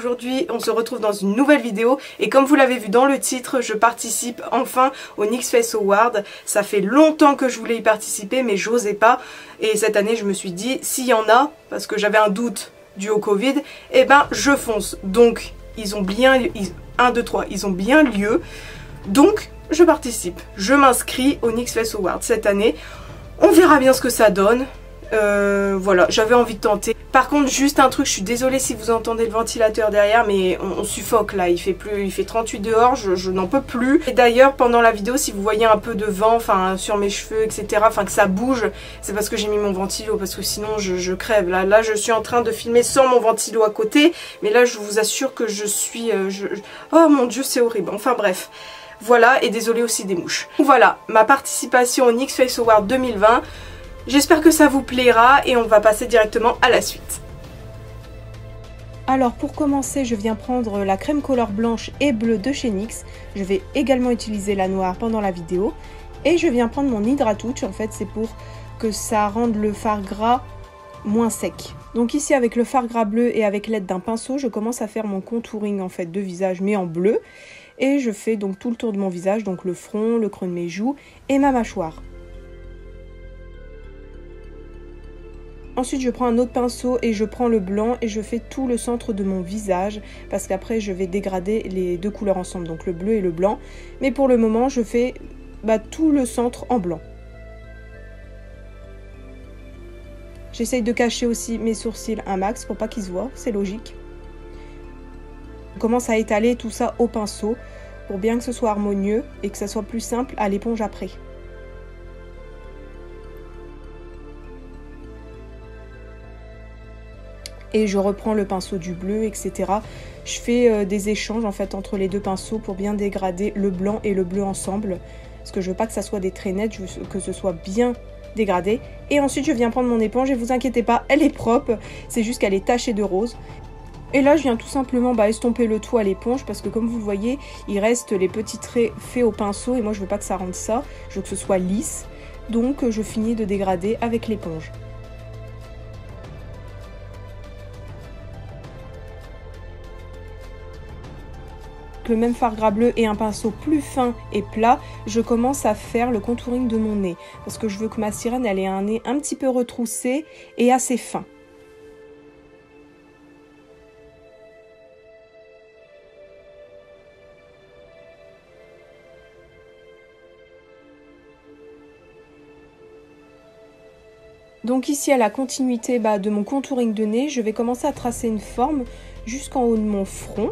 aujourd'hui on se retrouve dans une nouvelle vidéo et comme vous l'avez vu dans le titre, je participe enfin au NYX Face Award. Ça fait longtemps que je voulais y participer mais j'osais pas et cette année je me suis dit s'il y en a, parce que j'avais un doute dû au Covid, et ben je fonce. Donc ils ont bien, 1, 2, 3, ils ont bien lieu, donc je participe. Je m'inscris au NYX Face Award cette année, on verra bien ce que ça donne. Voilà, j'avais envie de tenter. Par contre, juste un truc, je suis désolée si vous entendez le ventilateur derrière, mais on suffoque là, il fait 38 dehors, je n'en peux plus. Et d'ailleurs, pendant la vidéo, si vous voyez un peu de vent, enfin sur mes cheveux, etc., enfin que ça bouge, c'est parce que j'ai mis mon ventilo, parce que sinon je crève. Là, je suis en train de filmer sans mon ventilo à côté, mais là, je vous assure que je suis... Oh mon Dieu, c'est horrible. Enfin bref. Voilà, et désolée aussi des mouches. Voilà, ma participation au NYX Face Award 2020. J'espère que ça vous plaira et on va passer directement à la suite. Alors pour commencer, je viens prendre la crème couleur blanche et bleue de chez NYX. Je vais également utiliser la noire pendant la vidéo. Et je viens prendre mon Hydratouch, en fait c'est pour que ça rende le fard gras moins sec. Donc ici avec le fard gras bleu et avec l'aide d'un pinceau, je commence à faire mon contouring en fait de visage mais en bleu. Et je fais donc tout le tour de mon visage, donc le front, le creux de mes joues et ma mâchoire. Ensuite, je prends un autre pinceau et je prends le blanc et je fais tout le centre de mon visage parce qu'après, je vais dégrader les deux couleurs ensemble, donc le bleu et le blanc. Mais pour le moment, je fais tout le centre en blanc. J'essaye de cacher aussi mes sourcils un max pour pas qu'ils se voient, c'est logique. Je commence à étaler tout ça au pinceau pour bien que ce soit harmonieux et que ça soit plus simple à l'éponge après. Et je reprends le pinceau du bleu, etc. Je fais des échanges en fait entre les deux pinceaux pour bien dégrader le blanc et le bleu ensemble. Parce que je veux pas que ça soit des traits nets, je veux que ce soit bien dégradé. Et ensuite je viens prendre mon éponge et vous inquiétez pas, elle est propre. C'est juste qu'elle est tachée de rose. Et là je viens tout simplement estomper le tout à l'éponge parce que comme vous le voyez, il reste les petits traits faits au pinceau et moi je veux pas que ça rende ça, je veux que ce soit lisse. Donc je finis de dégrader avec l'éponge. Le même fard gras bleu et un pinceau plus fin et plat, je commence à faire le contouring de mon nez parce que je veux que ma sirène elle ait un nez un petit peu retroussé et assez fin. Donc ici à la continuité de mon contouring de nez, je vais commencer à tracer une forme jusqu'en haut de mon front.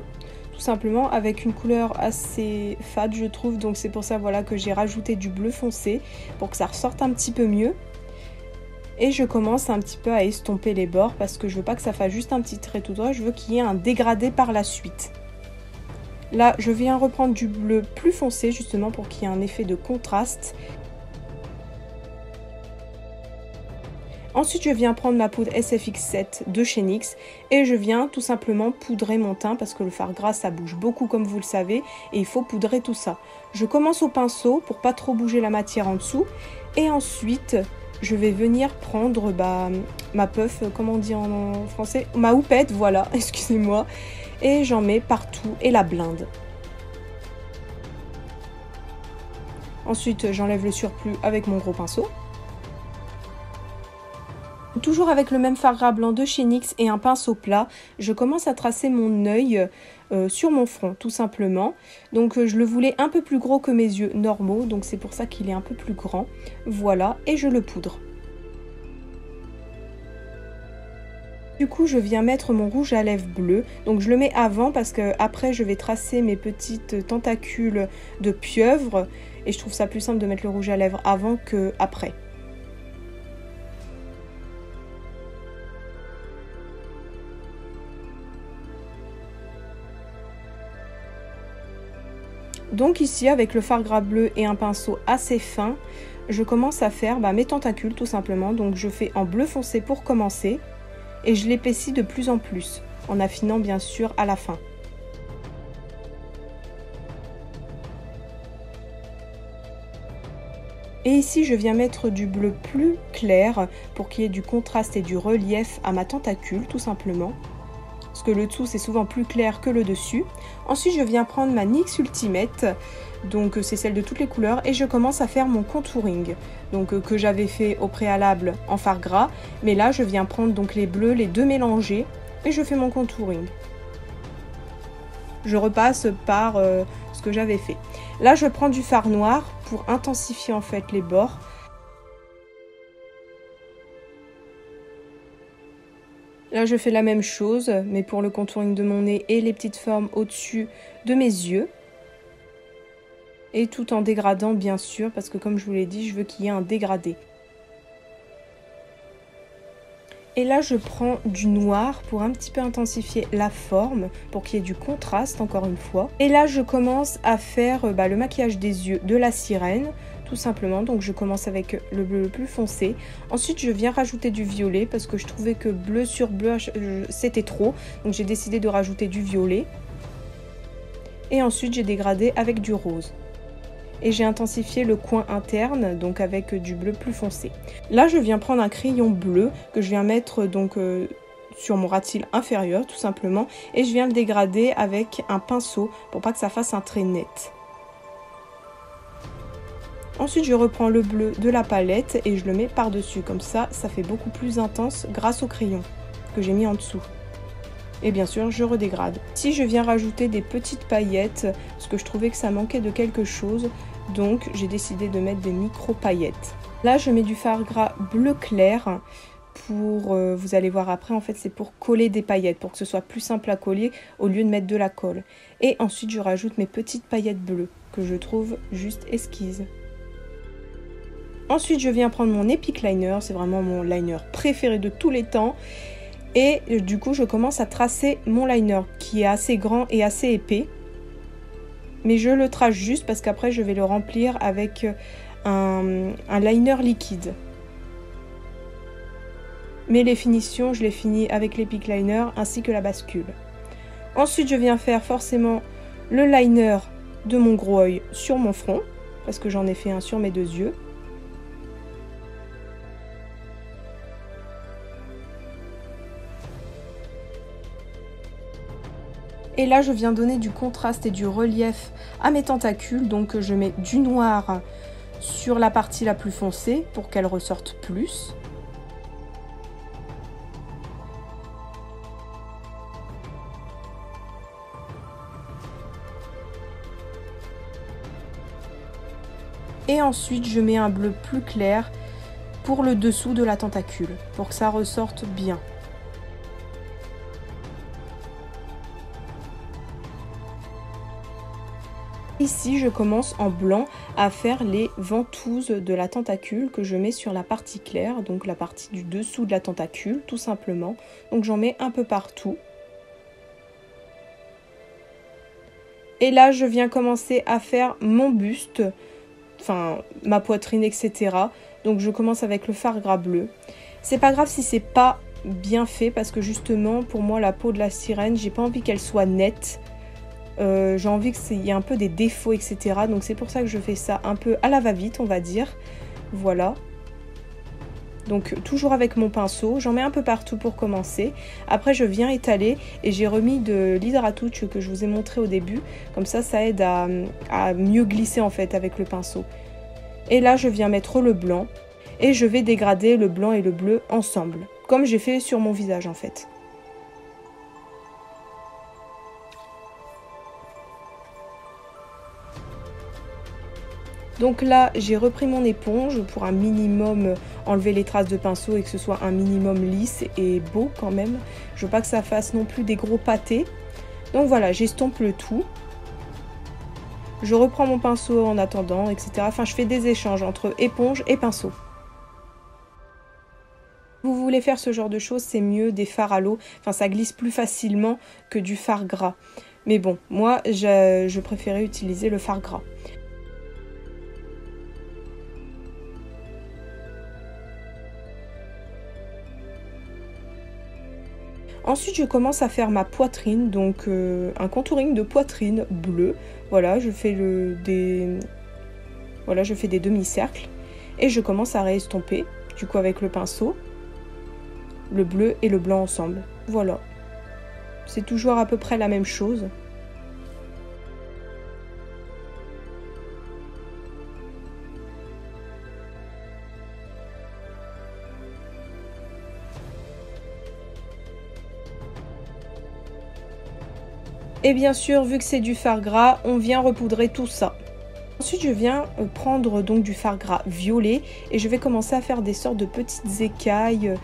Tout simplement avec une couleur assez fade je trouve, donc c'est pour ça voilà que j'ai rajouté du bleu foncé pour que ça ressorte un petit peu mieux. Et je commence un petit peu à estomper les bords parce que je veux pas que ça fasse juste un petit trait tout droit, je veux qu'il y ait un dégradé par la suite. Là je viens reprendre du bleu plus foncé justement pour qu'il y ait un effet de contraste. Ensuite, je viens prendre ma poudre SFX7 de chez NYX et je viens tout simplement poudrer mon teint parce que le fard gras ça bouge beaucoup comme vous le savez et il faut poudrer tout ça. Je commence au pinceau pour pas trop bouger la matière en dessous et ensuite je vais venir prendre ma puff, comment on dit en français, ma houppette, voilà, excusez-moi, et j'en mets partout et la blinde. Ensuite, j'enlève le surplus avec mon gros pinceau. Toujours avec le même fard gras blanc de chez NYX et un pinceau plat, je commence à tracer mon œil sur mon front tout simplement. Donc je le voulais un peu plus gros que mes yeux normaux, donc c'est pour ça qu'il est un peu plus grand. Voilà, et je le poudre. Du coup je viens mettre mon rouge à lèvres bleu, donc je le mets avant parce que après je vais tracer mes petites tentacules de pieuvre et je trouve ça plus simple de mettre le rouge à lèvres avant que après. Donc ici avec le fard gras bleu et un pinceau assez fin, je commence à faire mes tentacules tout simplement. Donc je fais en bleu foncé pour commencer et je l'épaissis de plus en plus en affinant bien sûr à la fin. Et ici je viens mettre du bleu plus clair pour qu'il y ait du contraste et du relief à ma tentacule tout simplement. parce que le dessous c'est souvent plus clair que le dessus. Ensuite je viens prendre ma NYX Ultimate, donc c'est celle de toutes les couleurs, et je commence à faire mon contouring, donc que j'avais fait au préalable en fard gras, mais là je viens prendre donc les bleus, les deux mélangés, et je fais mon contouring. Je repasse par ce que j'avais fait. Là je prends du fard noir pour intensifier en fait les bords. Là je fais la même chose, mais pour le contouring de mon nez et les petites formes au-dessus de mes yeux. Et tout en dégradant bien sûr, parce que comme je vous l'ai dit, je veux qu'il y ait un dégradé. Et là je prends du noir pour un petit peu intensifier la forme, pour qu'il y ait du contraste encore une fois. Et là je commence à faire le maquillage des yeux de la sirène, tout simplement. Donc je commence avec le bleu le plus foncé. Ensuite je viens rajouter du violet, parce que je trouvais que bleu sur bleu c'était trop. Donc j'ai décidé de rajouter du violet. Et ensuite j'ai dégradé avec du rose. Et j'ai intensifié le coin interne, donc avec du bleu plus foncé. Là je viens prendre un crayon bleu que je viens mettre donc sur mon ras de cils inférieur tout simplement, et je viens le dégrader avec un pinceau pour pas que ça fasse un trait net. Ensuite je reprends le bleu de la palette et je le mets par dessus, comme ça ça fait beaucoup plus intense grâce au crayon que j'ai mis en dessous. Et bien sûr je redégrade. Ici je viens rajouter des petites paillettes parce que je trouvais que ça manquait de quelque chose, donc j'ai décidé de mettre des micro paillettes. Là je mets du fard gras bleu clair pour, vous allez voir après, en fait c'est pour coller des paillettes, pour que ce soit plus simple à coller au lieu de mettre de la colle. Et ensuite je rajoute mes petites paillettes bleues que je trouve juste esquisses. Ensuite je viens prendre mon Epic Liner, c'est vraiment mon liner préféré de tous les temps. Et du coup je commence à tracer mon liner qui est assez grand et assez épais. Mais je le trace juste parce qu'après je vais le remplir avec un liner liquide. Mais les finitions je les finis avec l'Epic Liner ainsi que la bascule. Ensuite je viens faire forcément le liner de mon gros œil sur mon front, parce que j'en ai fait un sur mes deux yeux. Et là je viens donner du contraste et du relief à mes tentacules, donc je mets du noir sur la partie la plus foncée pour qu'elle ressorte plus. Et ensuite je mets un bleu plus clair pour le dessous de la tentacule, pour que ça ressorte bien. Ici, je commence en blanc à faire les ventouses de la tentacule que je mets sur la partie claire, donc la partie du dessous de la tentacule, tout simplement. Donc j'en mets un peu partout. Et là, je viens commencer à faire mon buste, enfin ma poitrine, etc. Donc je commence avec le fard gras bleu. C'est pas grave si c'est pas bien fait, parce que justement, pour moi, la peau de la sirène, j'ai pas envie qu'elle soit nette. J'ai envie qu'il y ait un peu des défauts, etc. Donc c'est pour ça que je fais ça un peu à la va-vite, on va dire. Voilà. Donc toujours avec mon pinceau, j'en mets un peu partout pour commencer. Après je viens étaler et j'ai remis de l'Hydratouch que je vous ai montré au début. Comme ça, ça aide à mieux glisser en fait avec le pinceau. Et là je viens mettre le blanc et je vais dégrader le blanc et le bleu ensemble, comme j'ai fait sur mon visage en fait. Donc là, j'ai repris mon éponge pour un minimum enlever les traces de pinceau et que ce soit un minimum lisse et beau quand même. Je veux pas que ça fasse non plus des gros pâtés. Donc voilà, j'estompe le tout. Je reprends mon pinceau en attendant, etc. Enfin, je fais des échanges entre éponge et pinceau. Vous voulez faire ce genre de choses, c'est mieux des fards à l'eau. Enfin, ça glisse plus facilement que du fard gras. Mais bon, moi, je préférais utiliser le fard gras. Ensuite, je commence à faire ma poitrine, donc un contouring de poitrine bleu. Voilà, je fais des demi-cercles et je commence à réestomper, du coup avec le pinceau, le bleu et le blanc ensemble. Voilà. C'est toujours à peu près la même chose. Et bien sûr, vu que c'est du fard gras, on vient repoudrer tout ça. Ensuite, je viens prendre donc du fard gras violet et je vais commencer à faire des sortes de petites écailles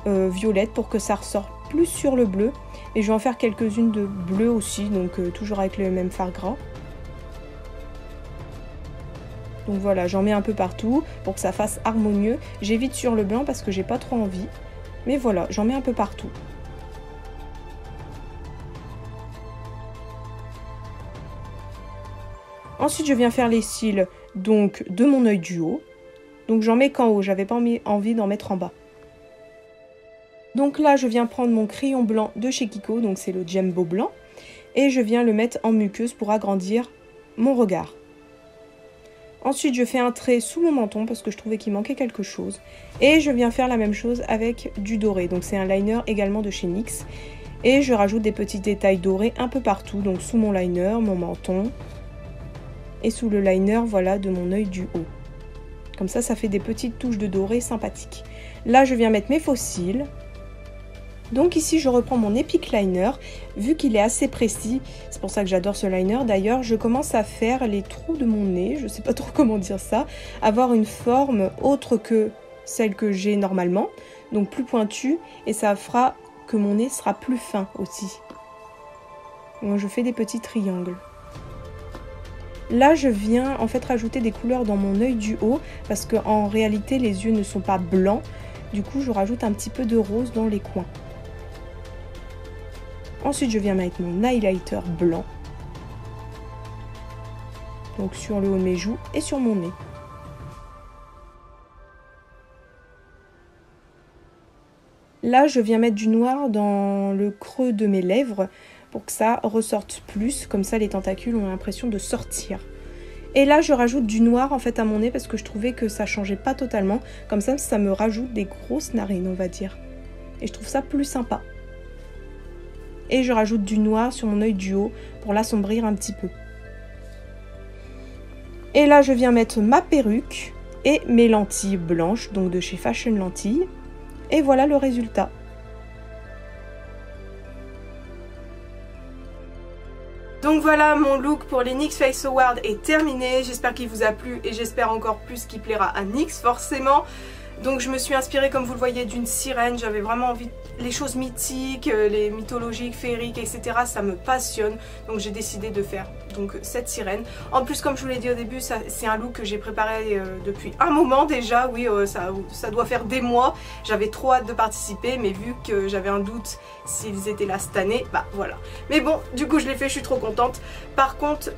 violettes pour que ça ressorte plus sur le bleu. Et je vais en faire quelques-unes de bleu aussi, donc toujours avec le même fard gras. Donc voilà, j'en mets un peu partout pour que ça fasse harmonieux. J'évite sur le blanc parce que j'ai pas trop envie. Mais voilà, j'en mets un peu partout. Ensuite, je viens faire les cils donc de mon œil du haut. Donc j'en mets qu'en haut, j'avais pas envie d'en mettre en bas. Donc là, je viens prendre mon crayon blanc de chez Kiko, donc c'est le Jumbo blanc. Et je viens le mettre en muqueuse pour agrandir mon regard. Ensuite, je fais un trait sous mon menton parce que je trouvais qu'il manquait quelque chose. Et je viens faire la même chose avec du doré. Donc c'est un liner également de chez NYX. Et je rajoute des petits détails dorés un peu partout. Donc sous mon liner, mon menton. Et sous le liner, voilà, de mon œil du haut. Comme ça, ça fait des petites touches de doré sympathiques. Là, je viens mettre mes faux cils. Donc ici, je reprends mon Epic Liner. Vu qu'il est assez précis, c'est pour ça que j'adore ce liner. D'ailleurs, je commence à faire les trous de mon nez. Je sais pas trop comment dire ça. Avoir une forme autre que celle que j'ai normalement. Donc plus pointue. Et ça fera que mon nez sera plus fin aussi. Donc je fais des petits triangles. Là, je viens en fait rajouter des couleurs dans mon œil du haut parce qu'en réalité, les yeux ne sont pas blancs. Du coup, je rajoute un petit peu de rose dans les coins. Ensuite, je viens mettre mon highlighter blanc. Donc sur le haut de mes joues et sur mon nez. Là, je viens mettre du noir dans le creux de mes lèvres pour que ça ressorte plus, comme ça les tentacules ont l'impression de sortir. Et là je rajoute du noir en fait à mon nez parce que je trouvais que ça changeait pas totalement, comme ça me rajoute des grosses narines on va dire. Et je trouve ça plus sympa. Et je rajoute du noir sur mon œil du haut pour l'assombrir un petit peu. Et là je viens mettre ma perruque et mes lentilles blanches, donc de chez Fashion Lentilles. Et voilà le résultat. Donc voilà, mon look pour les NYX Face Awards est terminé. J'espère qu'il vous a plu et j'espère encore plus qu'il plaira à NYX forcément. Donc je me suis inspirée, comme vous le voyez, d'une sirène. J'avais vraiment envie, les choses mythiques, les mythologiques, féeriques, etc. Ça me passionne. Donc j'ai décidé de faire donc cette sirène. En plus, comme je vous l'ai dit au début, c'est un look que j'ai préparé depuis un moment déjà. Oui, ça doit faire des mois. J'avais trop hâte de participer, mais vu que j'avais un doute s'ils étaient là cette année, bah voilà. Mais bon, du coup je l'ai fait, je suis trop contente. Par contre,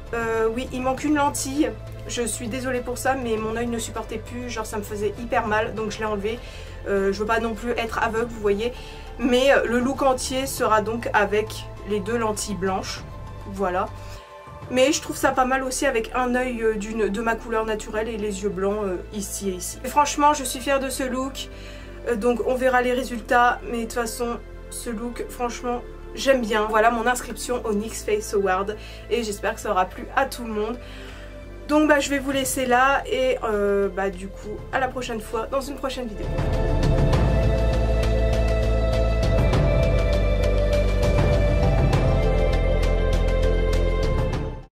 oui, il manque une lentille. Je suis désolée pour ça, mais mon œil ne supportait plus, genre ça me faisait hyper mal, donc je l'ai enlevé. Je veux pas non plus être aveugle, vous voyez. Mais le look entier sera donc avec les deux lentilles blanches, voilà. Mais je trouve ça pas mal aussi avec un œil de ma couleur naturelle et les yeux blancs ici et ici. Et franchement, je suis fière de ce look, donc on verra les résultats, mais de toute façon, ce look, franchement, j'aime bien. Voilà mon inscription au NYX Face Award et j'espère que ça aura plu à tout le monde. Donc bah, je vais vous laisser là et du coup à la prochaine fois dans une prochaine vidéo.